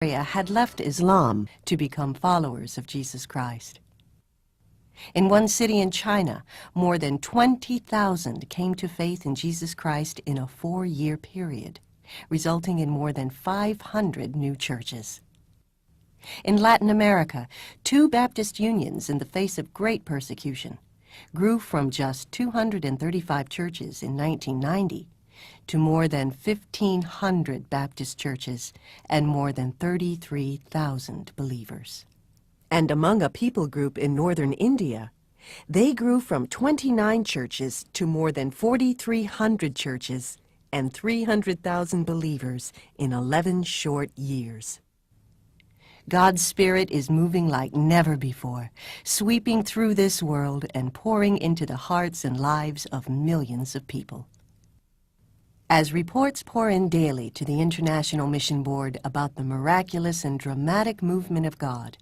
had left Islam to become followers of Jesus Christ. In one city in China, more than 20,000 came to faith in Jesus Christ in a 4-year period, resulting in more than 500 new churches. In Latin America, 2 Baptist unions, in the face of great persecution, grew from just 235 churches in 1990 to more than 1,500 Baptist churches and more than 33,000 believers. And among a people group in northern India, they grew from 29 churches to more than 4,300 churches and 300,000 believers in 11 short years. God's Spirit is moving like never before, sweeping through this world and pouring into the hearts and lives of millions of people. As reports pour in daily to the International Mission Board about the miraculous and dramatic movement of God,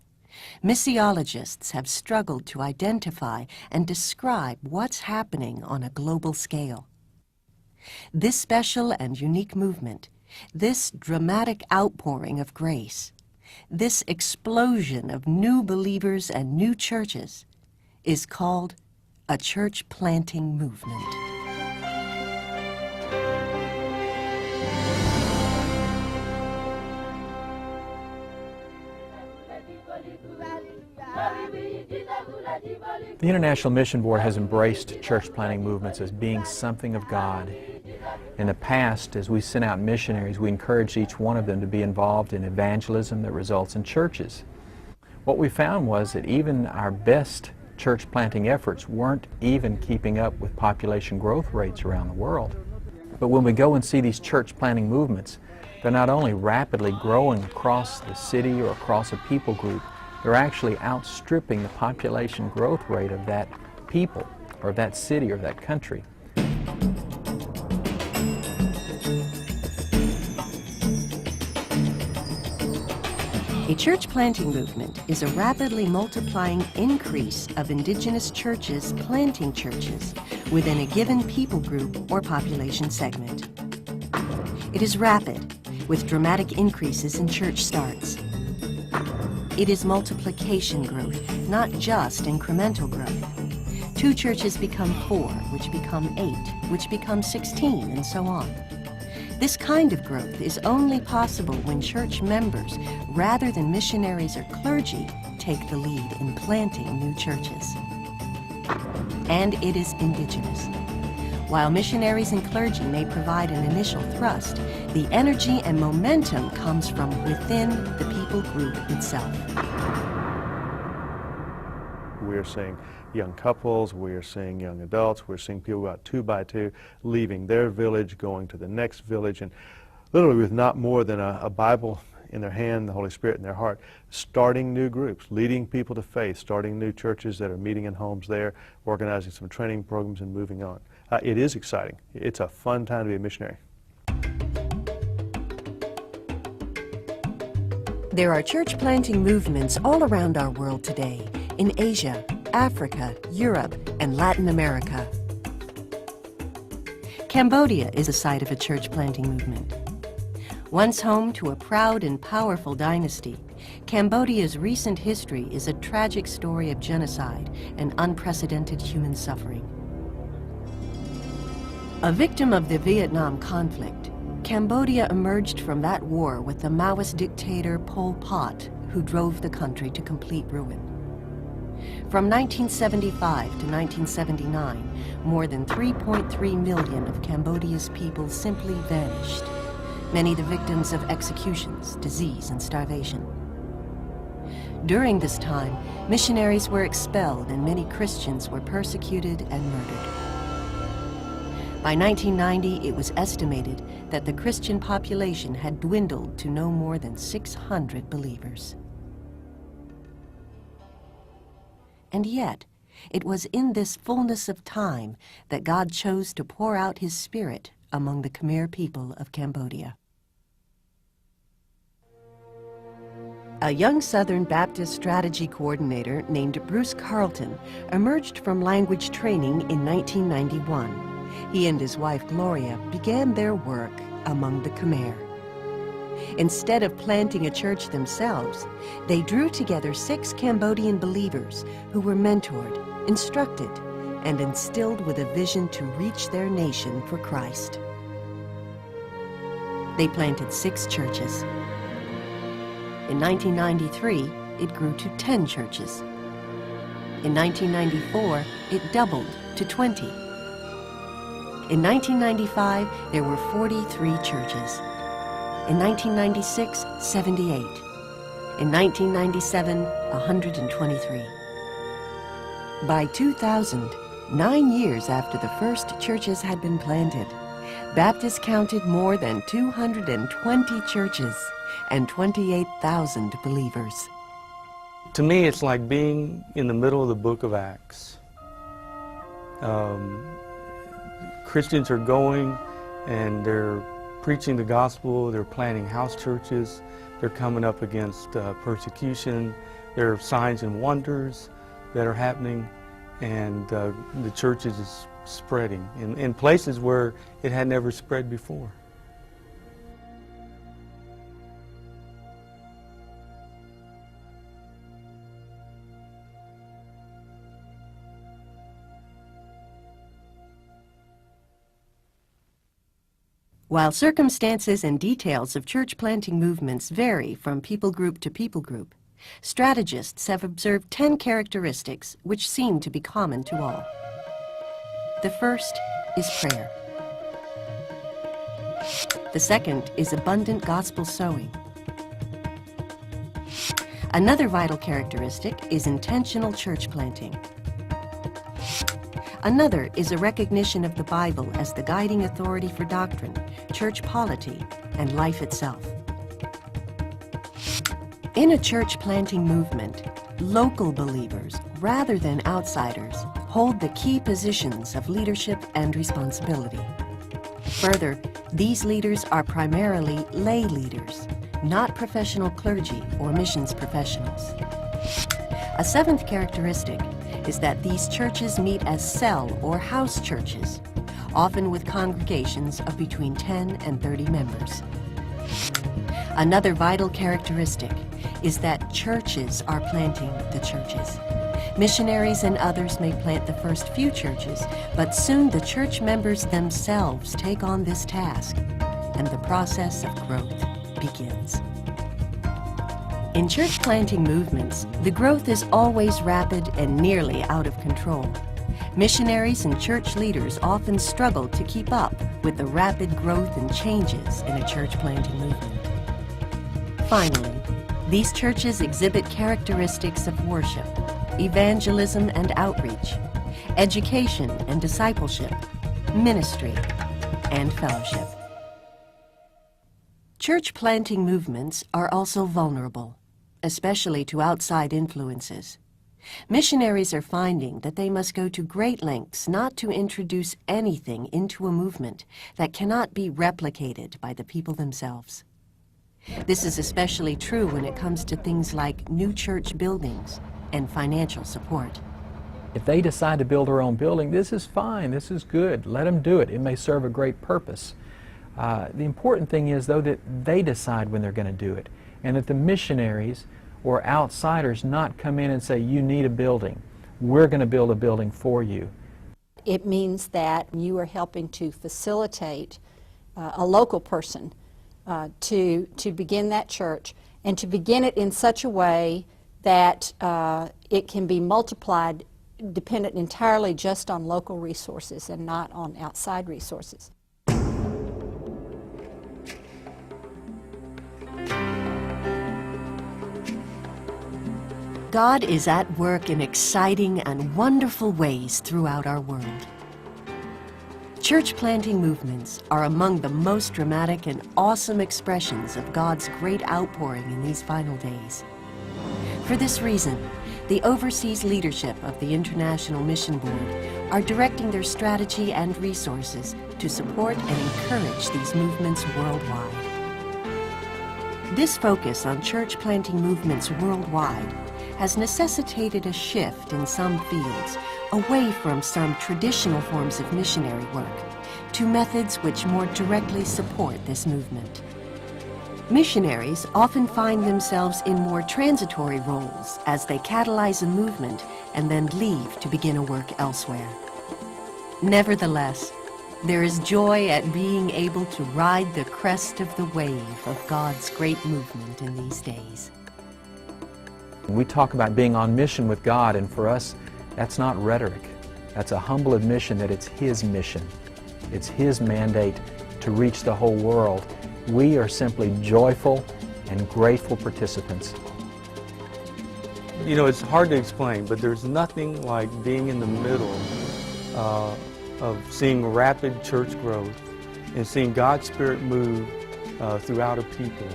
missiologists have struggled to identify and describe what's happening on a global scale. This special and unique movement, this dramatic outpouring of grace, this explosion of new believers and new churches is called a church planting movement. The International Mission Board has embraced church planting movements as being something of God. In the past, as we sent out missionaries, we encouraged each one of them to be involved in evangelism that results in churches. What we found was that even our best church planting efforts weren't even keeping up with population growth rates around the world. But when we go and see these church planting movements, they're not only rapidly growing across the city or across a people group, they're actually outstripping the population growth rate of that people, or that city, or that country. A church planting movement is a rapidly multiplying increase of indigenous churches planting churches within a given people group or population segment. It is rapid, with dramatic increases in church starts. It is multiplication growth, not just incremental growth. 2 churches become 4, which become 8, which become 16, and so on. This kind of growth is only possible when church members, rather than missionaries or clergy, take the lead in planting new churches. And it is indigenous. While missionaries and clergy may provide an initial thrust, the energy and momentum comes from within the people group itself. We're seeing young couples, we're seeing young adults, we're seeing people about 2 by 2 leaving their village, going to the next village, and literally with not more than a Bible in their hand, the Holy Spirit in their heart, starting new groups, leading people to faith, starting new churches that are meeting in homes there, organizing some training programs and moving on. It is exciting. It's a fun time to be a missionary. There are church planting movements all around our world today, in Asia, Africa, Europe, and Latin America. Cambodia is a site of a church planting movement. Once home to a proud and powerful dynasty, Cambodia's recent history is a tragic story of genocide and unprecedented human suffering. A victim of the Vietnam conflict, Cambodia emerged from that war with the Maoist dictator Pol Pot, who drove the country to complete ruin. From 1975 to 1979, more than 3.3 million of Cambodia's people simply vanished, many the victims of executions, disease, and starvation. During this time, missionaries were expelled and many Christians were persecuted and murdered. By 1990, it was estimated that the Christian population had dwindled to no more than 600 believers. And yet, it was in this fullness of time that God chose to pour out His Spirit among the Khmer people of Cambodia. A young Southern Baptist strategy coordinator named Bruce Carlton emerged from language training in 1991. He and his wife Gloria began their work among the Khmer. Instead of planting a church themselves, they drew together 6 Cambodian believers who were mentored, instructed, and instilled with a vision to reach their nation for Christ. They planted 6 churches. In 1993, it grew to 10 churches. In 1994, it doubled to 20. In 1995, there were 43 churches. In 1996, 78. In 1997, 123. By 2000, 9 years after the first churches had been planted, Baptists counted more than 220 churches and 28,000 believers. To me, it's like being in the middle of the book of Acts. Christians are going and they're preaching the gospel, they're planting house churches, they're coming up against persecution, there are signs and wonders that are happening, and the church is spreading in places where it had never spread before. While circumstances and details of church planting movements vary from people group to people group, strategists have observed 10 characteristics which seem to be common to all. The first is prayer. The second is abundant gospel sowing. Another vital characteristic is intentional church planting. Another is a recognition of the Bible as the guiding authority for doctrine, church polity, and life itself. In a church planting movement, local believers, rather than outsiders, hold the key positions of leadership and responsibility. Further, these leaders are primarily lay leaders, not professional clergy or missions professionals. A seventh characteristic is that these churches meet as cell or house churches, often with congregations of between 10 and 30 members. Another vital characteristic is that churches are planting the churches. Missionaries and others may plant the first few churches, but soon the church members themselves take on this task, and the process of growth begins. In church planting movements, the growth is always rapid and nearly out of control. Missionaries and church leaders often struggle to keep up with the rapid growth and changes in a church planting movement. Finally, these churches exhibit characteristics of worship, evangelism and outreach, education and discipleship, ministry, and fellowship. Church planting movements are also vulnerable, especially to outside influences. Missionaries are finding that they must go to great lengths not to introduce anything into a movement that cannot be replicated by the people themselves. This is especially true when it comes to things like new church buildings and financial support. If they decide to build their own building, this is fine, this is good. Let them do it. It may serve a great purpose. The important thing is, though, that they decide when they're going to do it, and that the missionaries or outsiders not come in and say, you need a building. We're going to build a building for you. It means that you are helping to facilitate a local person to begin that church, and to begin it in such a way that it can be multiplied dependent entirely just on local resources and not on outside resources. God is at work in exciting and wonderful ways throughout our world. Church planting movements are among the most dramatic and awesome expressions of God's great outpouring in these final days. For this reason, the overseas leadership of the International Mission Board are directing their strategy and resources to support and encourage these movements worldwide. This focus on church planting movements worldwide has necessitated a shift in some fields away from some traditional forms of missionary work to methods which more directly support this movement. Missionaries often find themselves in more transitory roles as they catalyze a movement and then leave to begin a work elsewhere. Nevertheless, there is joy at being able to ride the crest of the wave of God's great movement in these days. We talk about being on mission with God, and for us, that's not rhetoric. That's a humble admission that it's His mission. It's His mandate to reach the whole world. We are simply joyful and grateful participants. You know, it's hard to explain, but there's nothing like being in the middle of seeing rapid church growth and seeing God's Spirit move throughout a people.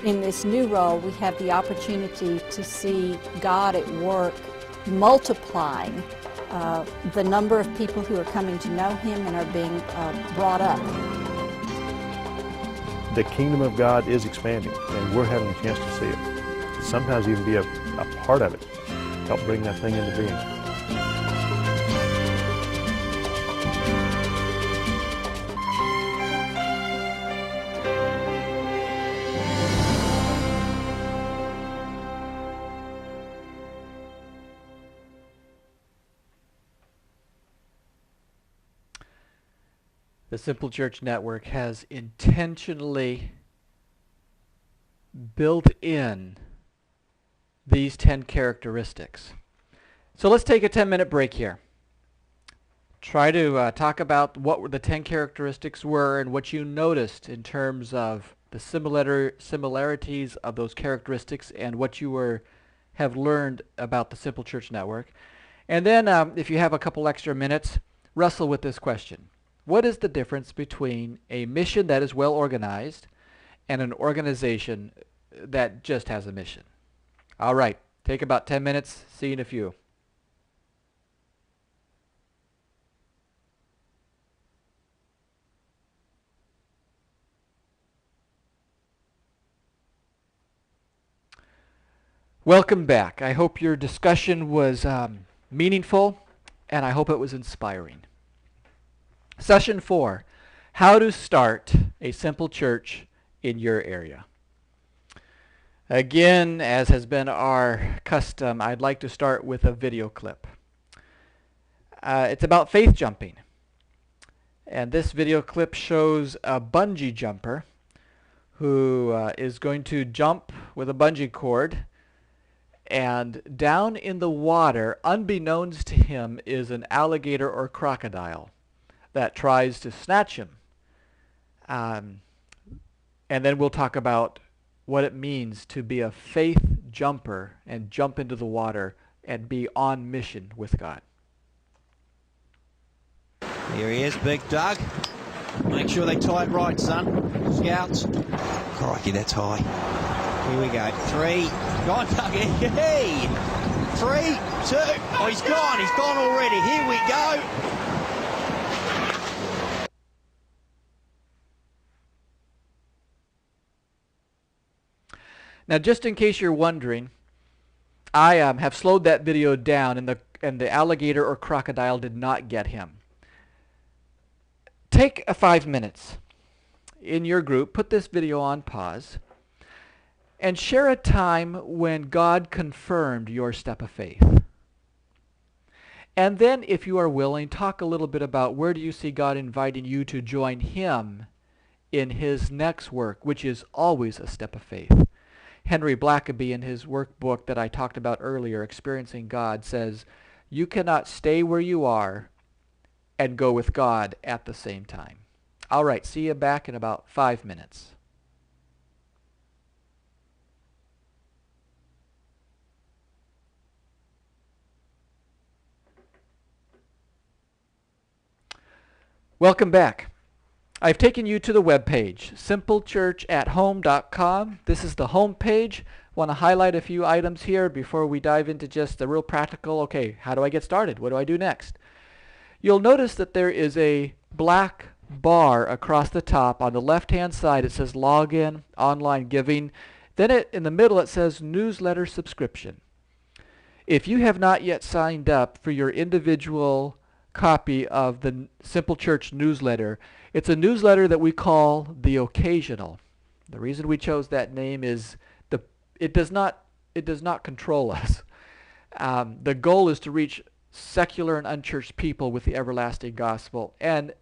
In this new role, we have the opportunity to see God at work multiplying the number of people who are coming to know Him and are being brought up. The kingdom of God is expanding, and we're having a chance to see it. Sometimes even be a part of it. Help bring that thing into being. The Simple Church Network has intentionally built in these 10 characteristics. So let's take a 10-minute break here. Try to talk about what the 10 characteristics were and what you noticed in terms of the similarities of those characteristics and what you have learned about the Simple Church Network. And then if you have a couple extra minutes, wrestle with this question. What is the difference between a mission that is well organized and an organization that just has a mission? All right, take about 10 minutes. See you in a few. Welcome back. I hope your discussion was meaningful, and I hope it was inspiring. Session 4, how to start a simple church in your area. Again, as has been our custom, I'd like to start with a video clip. It's about faith jumping. And this video clip shows a bungee jumper who is going to jump with a bungee cord, and down in the water, unbeknownst to him, is an alligator or crocodile that tries to snatch him. And then we'll talk about what it means to be a faith jumper and jump into the water and be on mission with God. Here he is, Big Doug. Make sure they tie it right, son. Scouts. Crikey, that's high. Here we go. 3. Go on, Doug. Hey! 3, 2. Oh, he's gone. He's gone already. Here we go. Now, just in case you're wondering, I have slowed that video down, and the alligator or crocodile did not get him. Take 5 minutes in your group, put this video on pause, and share a time when God confirmed your step of faith. And then, if you are willing, talk a little bit about where do you see God inviting you to join Him in His next work, which is always a step of faith. Henry Blackaby, in his workbook that I talked about earlier, Experiencing God, says, you cannot stay where you are and go with God at the same time. All right, see you back in about 5 minutes. Welcome back. I've taken you to the web page, simplechurchathome.com. This is the home page. Want to highlight a few items here before we dive into just the real practical, okay, how do I get started? What do I do next? You'll notice that there is a black bar across the top. On the left-hand side, it says Login, Online Giving. Then in the middle, it says Newsletter Subscription. If you have not yet signed up for your individual copy of the Simple Church newsletter. It's a newsletter that we call the Occasional. The reason we chose that name is it does not control us. The goal is to reach secular and unchurched people with the everlasting gospel. And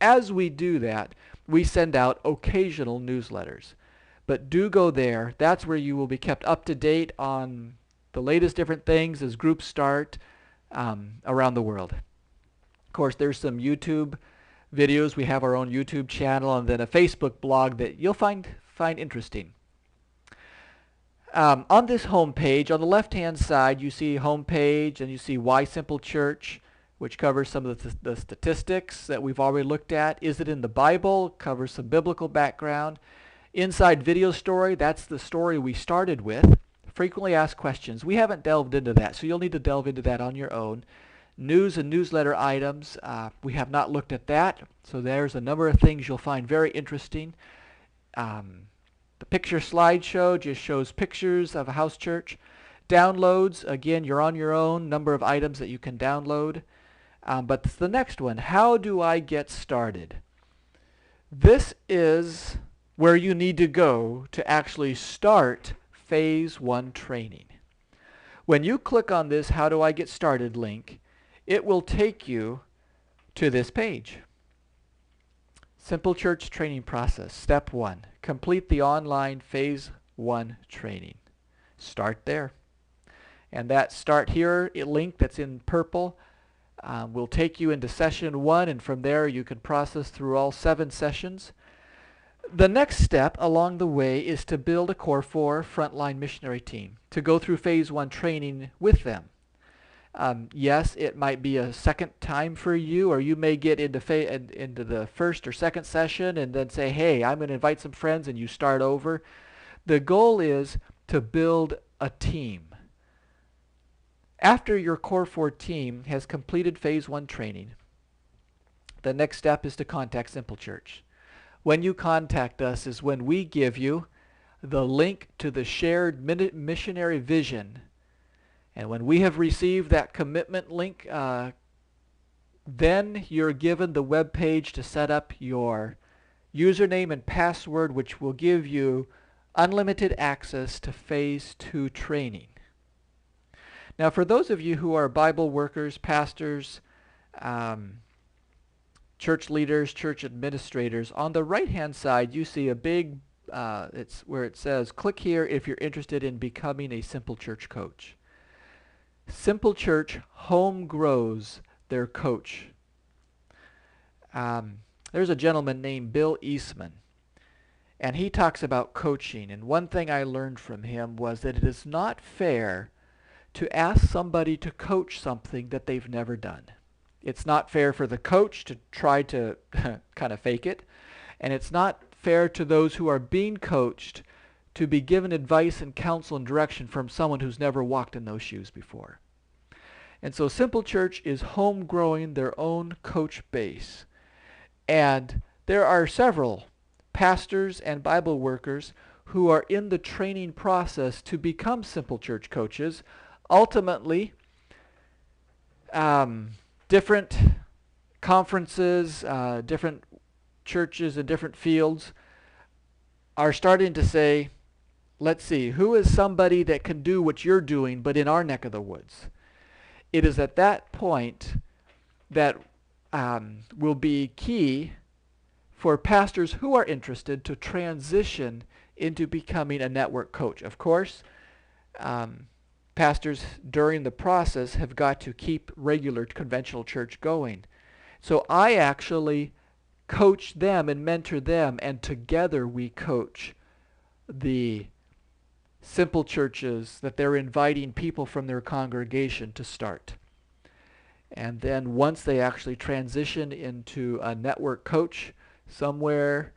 as we do that, we send out occasional newsletters. But do go there. That's where you will be kept up to date on the latest different things as groups start around the world. Of course, there's some YouTube videos. We have our own YouTube channel and then a Facebook blog that you'll find interesting. On this home page, on the left-hand side, you see home page and you see Why Simple Church, which covers some of the statistics that we've already looked at. Is it in the Bible? Covers some biblical background. Inside Video Story, that's the story we started with. Frequently asked questions. We haven't delved into that, so you'll need to delve into that on your own. News and newsletter items, we have not looked at that, so there's a number of things you'll find very interesting. The picture slideshow just shows pictures of a house church. Downloads, again, you're on your own, number of items that you can download. But the next one, how do I get started? This is where you need to go to actually start Phase 1 training. When you click on this How Do I Get Started link, it will take you to this page. Simple Church Training Process, Step 1. Complete the online Phase 1 training. Start there. And that Start Here link that's in purple will take you into Session 1, and from there you can process through all 7 sessions. The next step along the way is to build a Core 4 frontline missionary team to go through Phase 1 training with them. Yes, it might be a second time for you, or you may get into the first or second session and then say, hey, I'm going to invite some friends, and you start over. The goal is to build a team. After your Core 4 team has completed Phase 1 training, the next step is to contact Simple Church. When you contact us is when we give you the link to the shared missionary vision. And when we have received that commitment link, then you're given the web page to set up your username and password, which will give you unlimited access to Phase 2 training. Now, for those of you who are Bible workers, pastors, church leaders, church administrators, on the right-hand side you see a big, it's where it says, click here if you're interested in becoming a Simple Church coach. Simple Church home grows their coach. There's a gentleman named Bill Eastman, and he talks about coaching, and one thing I learned from him was that it is not fair to ask somebody to coach something that they've never done. It's not fair for the coach to try to kind of fake it, and it's not fair to those who are being coached to be given advice and counsel and direction from someone who's never walked in those shoes before. And so Simple Church is home growing their own coach base. And there are several pastors and Bible workers who are in the training process to become Simple Church coaches. Ultimately, different conferences, different churches in different fields are starting to say, let's see, who is somebody that can do what you're doing but in our neck of the woods? It is at that point that will be key for pastors who are interested to transition into becoming a network coach. Of course, pastors during the process have got to keep regular conventional church going. So I actually coach them and mentor them, and together we coach the simple churches that they're inviting people from their congregation to start. And then once they actually transition into a network coach somewhere,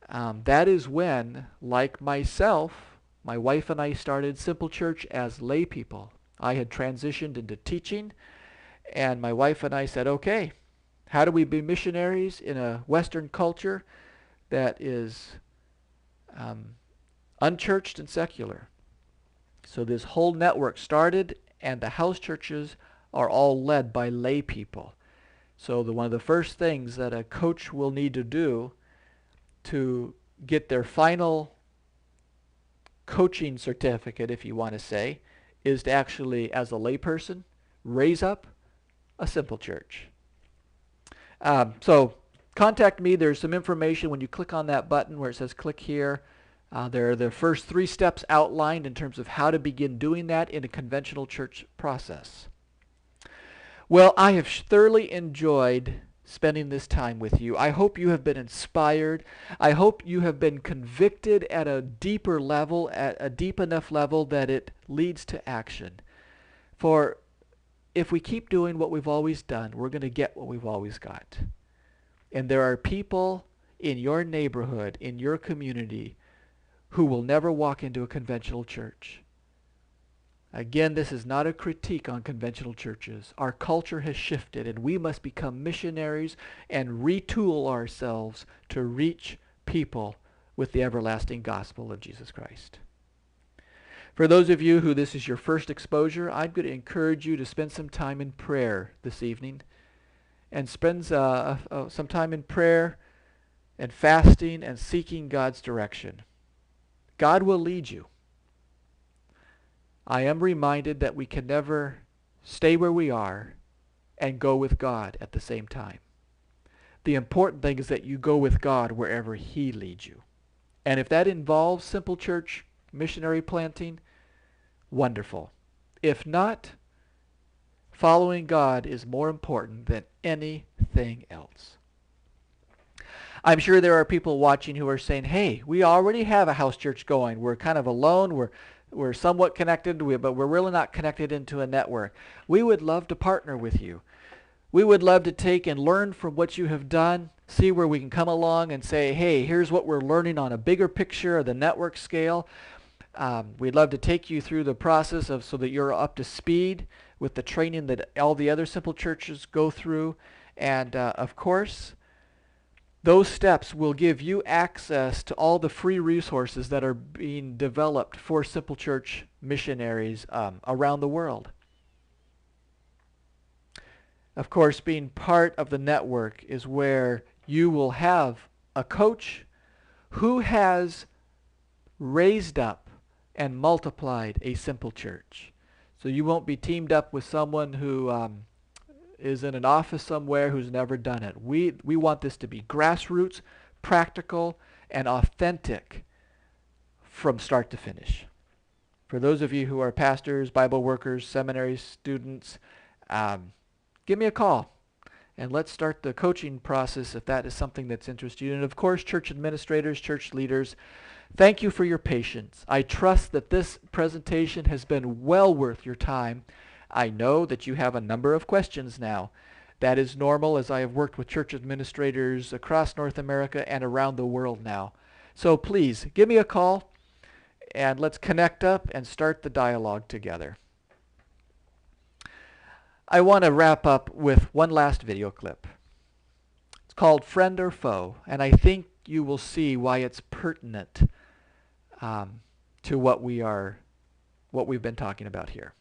that is when, like myself, my wife and I started Simple Church as lay people. I had transitioned into teaching, and my wife and I said, okay, how do we be missionaries in a Western culture that is unchurched and secular? So this whole network started, and the house churches are all led by lay people. So one of the first things that a coach will need to do to get their final coaching certificate, if you want to say, is to actually, as a layperson, raise up a simple church. So contact me. There's some information when you click on that button where it says click here. There are the first 3 steps outlined in terms of how to begin doing that in a conventional church process. Well, I have thoroughly enjoyed spending this time with you. I hope you have been inspired. I hope you have been convicted at a deeper level, at a deep enough level that it leads to action. For if we keep doing what we've always done, we're going to get what we've always got. And there are people in your neighborhood, in your community, who will never walk into a conventional church. Again, this is not a critique on conventional churches. Our culture has shifted, and we must become missionaries and retool ourselves to reach people with the everlasting gospel of Jesus Christ. For those of you who this is your first exposure, I'm going to encourage you to spend some time in prayer this evening, and spend some time in prayer and fasting and seeking God's direction. God will lead you. I am reminded that we can never stay where we are and go with God at the same time. The important thing is that you go with God wherever He leads you. And if that involves simple church missionary planting, wonderful. If not, following God is more important than anything else. I'm sure there are people watching who are saying, hey, we already have a house church going. We're kind of alone. We're somewhat connected, but we're really not connected into a network. We would love to partner with you. We would love to take and learn from what you have done, see where we can come along and say, hey, here's what we're learning on a bigger picture of the network scale. We'd love to take you through the process so that you're up to speed with the training that all the other simple churches go through. And of course, those steps will give you access to all the free resources that are being developed for simple church missionaries around the world. Of course, being part of the network is where you will have a coach who has raised up and multiplied a simple church. So you won't be teamed up with someone who is in an office somewhere who's never done it. We want this to be grassroots, practical, and authentic from start to finish. For those of you who are pastors, Bible workers, seminary students, give me a call and let's start the coaching process if that is something that's interested you. And of course, church administrators, church leaders, thank you for your patience. I trust that this presentation has been well worth your time. I know that you have a number of questions now. That is normal, as I have worked with church administrators across North America and around the world now. So please, give me a call and let's connect up and start the dialogue together. I want to wrap up with one last video clip. It's called Friend or Foe, and I think you will see why it's pertinent to what we've been talking about here.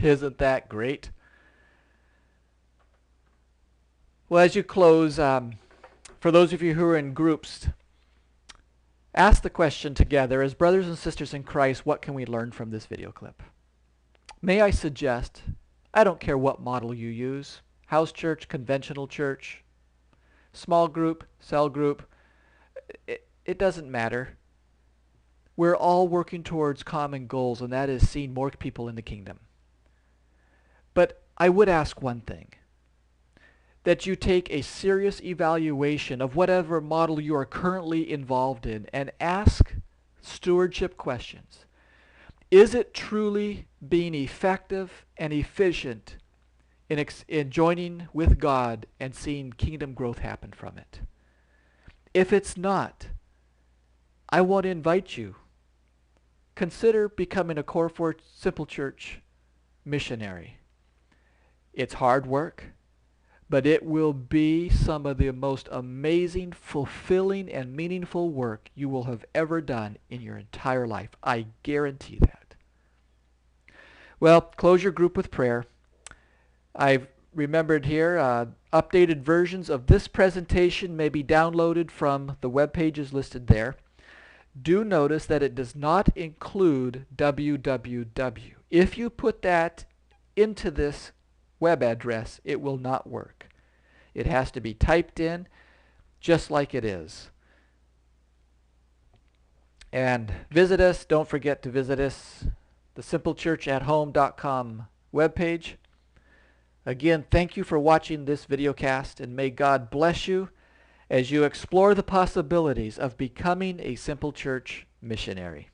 Isn't that great? Well, as you close, for those of you who are in groups, ask the question together, as brothers and sisters in Christ, what can we learn from this video clip? May I suggest, I don't care what model you use, house church, conventional church, small group, cell group, it doesn't matter. We're all working towards common goals, and that is seeing more people in the kingdom. But I would ask one thing, that you take a serious evaluation of whatever model you are currently involved in and ask stewardship questions. Is it truly being effective and efficient in joining with God and seeing kingdom growth happen from it? If it's not, I want to invite you, consider becoming a Core 4 Simple Church missionary. It's hard work, but it will be some of the most amazing, fulfilling, and meaningful work you will have ever done in your entire life. I guarantee that. Well, close your group with prayer. I've remembered here, updated versions of this presentation may be downloaded from the web pages listed there. Do notice that it does not include www. If you put that into this web address, it will not work. It has to be typed in just like it is. And visit us. Don't forget to visit us, the simplechurchathome.com webpage. Again, thank you for watching this videocast, and may God bless you as you explore the possibilities of becoming a Simple Church missionary.